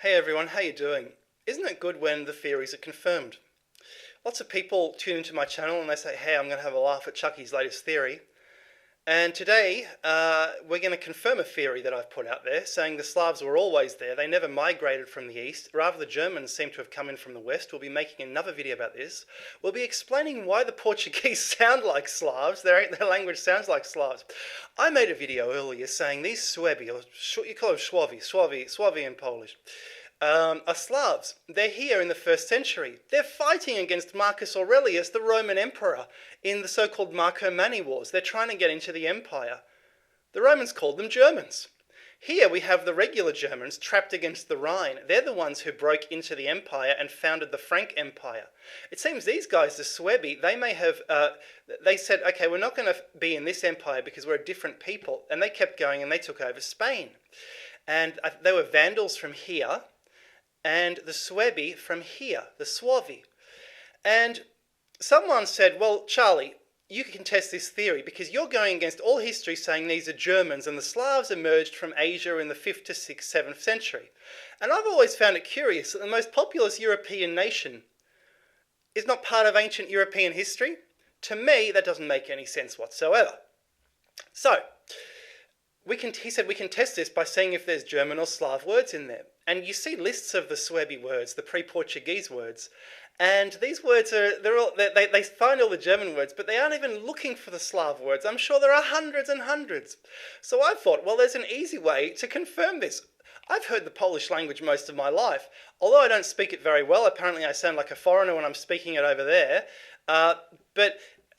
Hey everyone, how you doing? Isn't it good when the theories are confirmed? Lots of people tune into my channel and they say, hey, I'm going to have a laugh at Chucky's latest theory. And today, we're going to confirm a theory that I've put out there, saying the Slavs were always there. They never migrated from the east. Rather, the Germans seem to have come in from the west. We'll be making another video about this. We'll be explaining why the Portuguese sound like Slavs. Their language sounds like Slavs. I made a video earlier saying these Swabi, or you call them Swabi in Polish, are Slavs. They're here in the 1st century. They're fighting against Marcus Aurelius, the Roman emperor, in the so-called Marcomanni Wars. They're trying to get into the empire. The Romans called them Germans. Here we have the regular Germans trapped against the Rhine. They're the ones who broke into the empire and founded the Frank Empire. It seems these guys, the Suebi, they may have, they said, okay, we're not going to be in this empire because we're a different people. And they kept going and they took over Spain. And they were Vandals from here, and the Suebi from here, the Suavi. And someone said, well, Charlie, you can test this theory because you're going against all history saying these are Germans and the Slavs emerged from Asia in the 5th to 6th, 7th century. And I've always found it curious that the most populous European nation is not part of ancient European history. To me, that doesn't make any sense whatsoever. So, he said we can test this by seeing if there's German or Slav words in there. And you see lists of the Suebi words, the pre-Portuguese words, and these words they find all the German words, but they aren't even looking for the Slav words. I'm sure there are hundreds and hundreds. So I thought, well, there's an easy way to confirm this. I've heard the Polish language most of my life. Although I don't speak it very well, apparently I sound like a foreigner when I'm speaking it over there.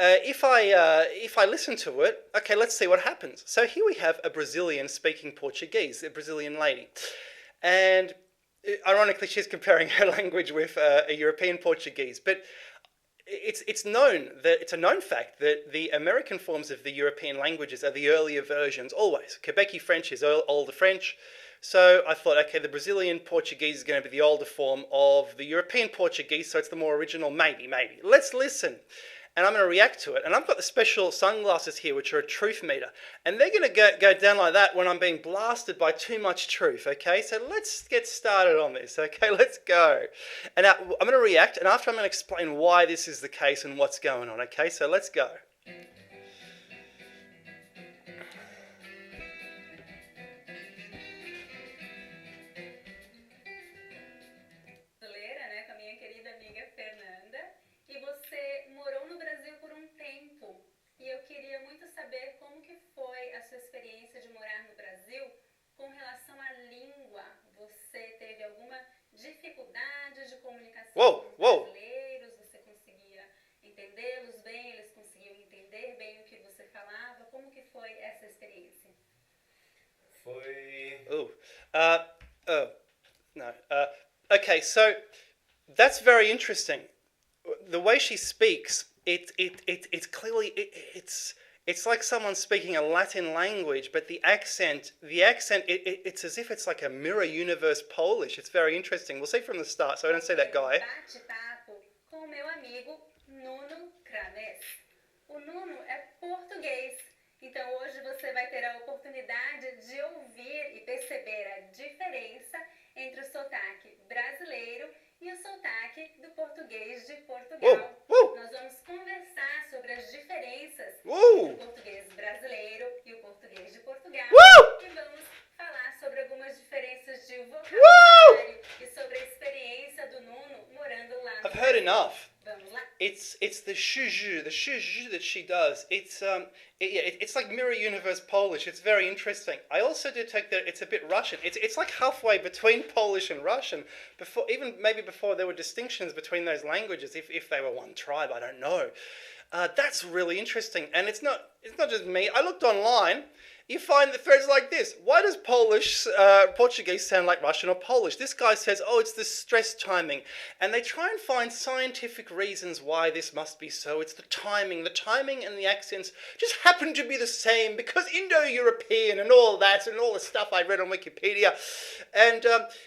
If I listen to it, okay, let's see what happens. So here we have a Brazilian speaking Portuguese, a Brazilian lady. And ironically, she's comparing her language with a European Portuguese. But it's a known fact that the American forms of the European languages are the earlier versions, always. Quebecy French is older French. So I thought, okay, the Brazilian Portuguese is going to be the older form of the European Portuguese, so it's the more original, maybe. Let's listen. And I'm going to react to it. And I've got the special sunglasses here, which are a truth meter. And they're going to go down like that when I'm being blasted by too much truth, okay? So let's get started on this, okay? Let's go. And now I'm going to react, and after I'm going to explain why this is the case and what's going on, okay? So let's go. Brasileira, né, com a minha querida amiga Fernanda, e você morou no Brasil por um tempo. E eu queria muito saber como que foi a sua experiência de morar no Brasil com relação à língua. Você teve alguma dificuldade de comunicação com os brasileiros? Você conseguia entendê-los bem? Eles conseguiam entender bem o que você falava? Como que foi essa experiência? Foi... Okay, so that's very interesting. The way she speaks, it's clearly it's like someone speaking a Latin language, but the accent it's as if it's like a mirror universe Polish. It's very interesting. We'll see from the start, so I don't say that guy. Bate-papo com o meu amigo Nuno Craves. O Nuno é português, então hoje você vai ter a oportunidade de ouvir e perceber a diferença entre o sotaque brasileiro e o sotaque do português de Portugal. Nós vamos conversar sobre as diferenças entre o português brasileiro e o português de Portugal. E vamos falar sobre algumas diferenças de vocabulário e sobre a experiência do Nuno morando lá no I've heard Brasil. enough. Vamos lá? It's the shuju that she does. It's like mirror universe Polish. It's very interesting. I also detect that it's a bit Russian. It's like halfway between Polish and Russian. Maybe before there were distinctions between those languages, if they were one tribe, I don't know. That's really interesting, and it's not just me. I looked online. You find the threads like this. Why does Portuguese sound like Russian or Polish? This guy says, oh, it's the stress timing. And they try and find scientific reasons why this must be so. It's the timing. The timing and the accents just happen to be the same because Indo-European and all that and all the stuff I read on Wikipedia. And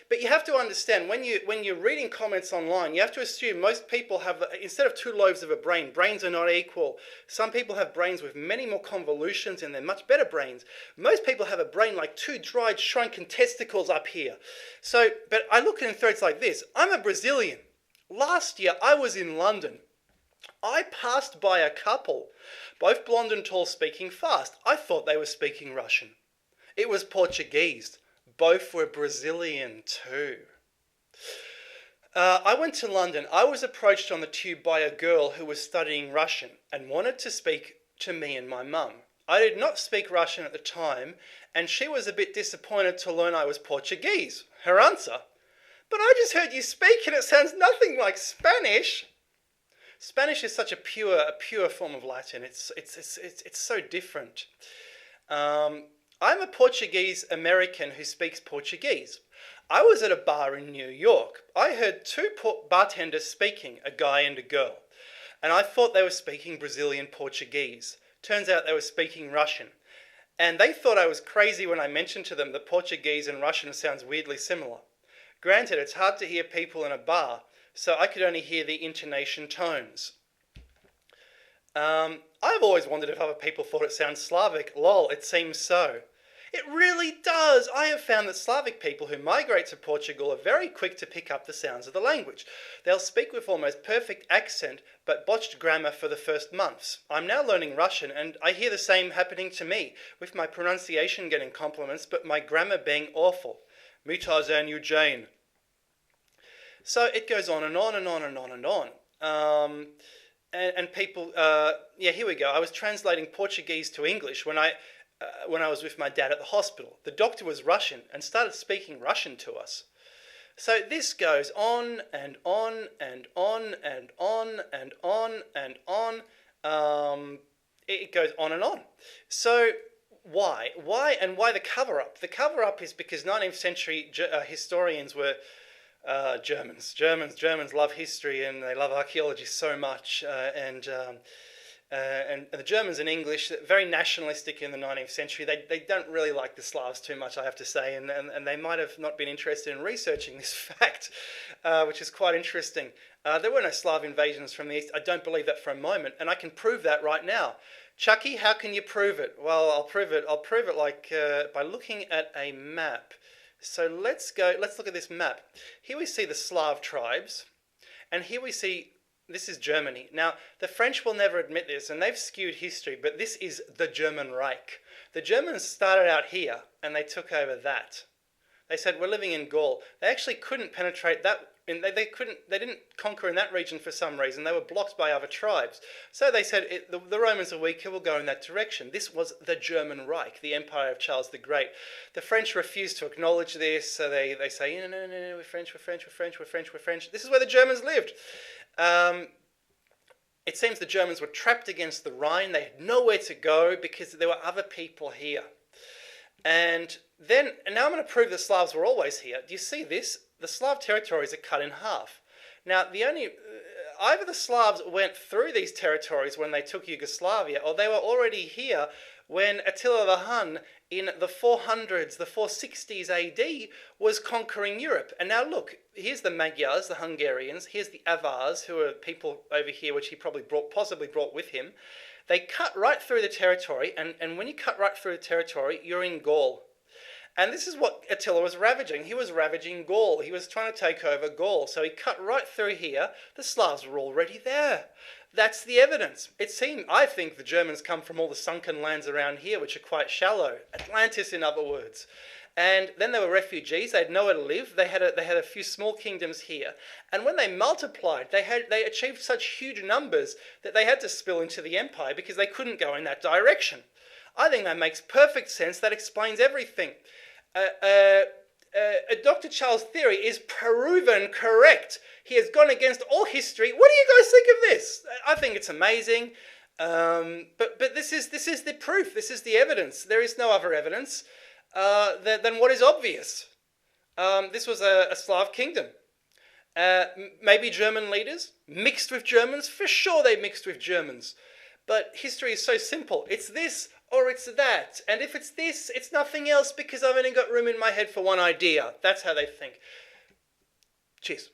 but you have to understand, when you're reading comments online, you have to assume most people have, instead of two lobes of a brain, brains are not equal. Some people have brains with many more convolutions and they're much better brains. Most people have a brain like two dried, shrunken testicles up here. But I look in threads like this. I'm a Brazilian. Last year, I was in London. I passed by a couple, both blonde and tall, speaking fast. I thought they were speaking Russian. It was Portuguese. Both were Brazilian too. I went to London. I was approached on the tube by a girl who was studying Russian and wanted to speak to me and my mum. I did not speak Russian at the time, and she was a bit disappointed to learn I was Portuguese. Her answer, "But I just heard you speak and it sounds nothing like Spanish." Spanish is such a pure form of Latin. It's so different. I'm a Portuguese American who speaks Portuguese. I was at a bar in New York. I heard two bartenders speaking, a guy and a girl, and I thought they were speaking Brazilian Portuguese. Turns out they were speaking Russian. And they thought I was crazy when I mentioned to them that Portuguese and Russian sounds weirdly similar. Granted, it's hard to hear people in a bar, so I could only hear the intonation tones. I've always wondered if other people thought it sounds Slavic. Lol, it seems so. It really does. I have found that Slavic people who migrate to Portugal are very quick to pick up the sounds of the language. They'll speak with almost perfect accent, but botched grammar for the first months. I'm now learning Russian, and I hear the same happening to me, with my pronunciation getting compliments, but my grammar being awful. Me Tarzan, you Jane. So it goes on and on and on and on and on. And people, here we go. I was translating Portuguese to English when I was with my dad at the hospital. The doctor was Russian and started speaking Russian to us. So this goes on and on and on and on and on and on. It goes on and on. So why? Why the cover-up? The cover-up is because 19th century historians were Germans. Germans love history and they love archaeology so much. And the Germans and English, very nationalistic in the 19th century. They don't really like the Slavs too much, I have to say, and they might have not been interested in researching this fact, which is quite interesting. There were no Slav invasions from the east. I don't believe that for a moment, and I can prove that right now. Chucky, how can you prove it? Well, I'll prove it like by looking at a map. So let's look at this map. Here we see the Slav tribes, and here we see. This is Germany. Now, the French will never admit this, and they've skewed history, but this is the German Reich. The Germans started out here, and they took over that. They said, we're living in Gaul. They actually couldn't penetrate that. They didn't conquer in that region for some reason. They were blocked by other tribes. So they said, the Romans are weaker, we'll go in that direction. This was the German Reich, the empire of Charles the Great. The French refused to acknowledge this, so they say, no, we're French. This is where the Germans lived. It seems the Germans were trapped against the Rhine. They had nowhere to go because there were other people here. And now I'm going to prove the Slavs were always here. Do you see this? The Slav territories are cut in half. Now, either the Slavs went through these territories when they took Yugoslavia, or they were already here when Attila the Hun in the 400s, the 460s AD, was conquering Europe. And now look, here's the Magyars, the Hungarians, here's the Avars, who are people over here which he possibly brought with him. They cut right through the territory, and when you cut right through the territory, you're in Gaul. And this is what Attila was ravaging. He was ravaging Gaul. He was trying to take over Gaul. So he cut right through here. The Slavs were already there. That's the evidence. I think the Germans come from all the sunken lands around here, which are quite shallow. Atlantis, in other words. And then they were refugees. They had nowhere to live. They had a few small kingdoms here. And when they multiplied, they achieved such huge numbers that they had to spill into the empire because they couldn't go in that direction. I think that makes perfect sense. That explains everything. Dr. Charles' theory is proven correct. He has gone against all history. What do you guys think of this? I think it's amazing. But this is the proof. This is the evidence. There is no other evidence than what is obvious. This was a Slav kingdom. Maybe German leaders mixed with Germans. For sure they mixed with Germans. But history is so simple. It's this or it's that. And if it's this, it's nothing else because I've only got room in my head for one idea. That's how they think. Cheers.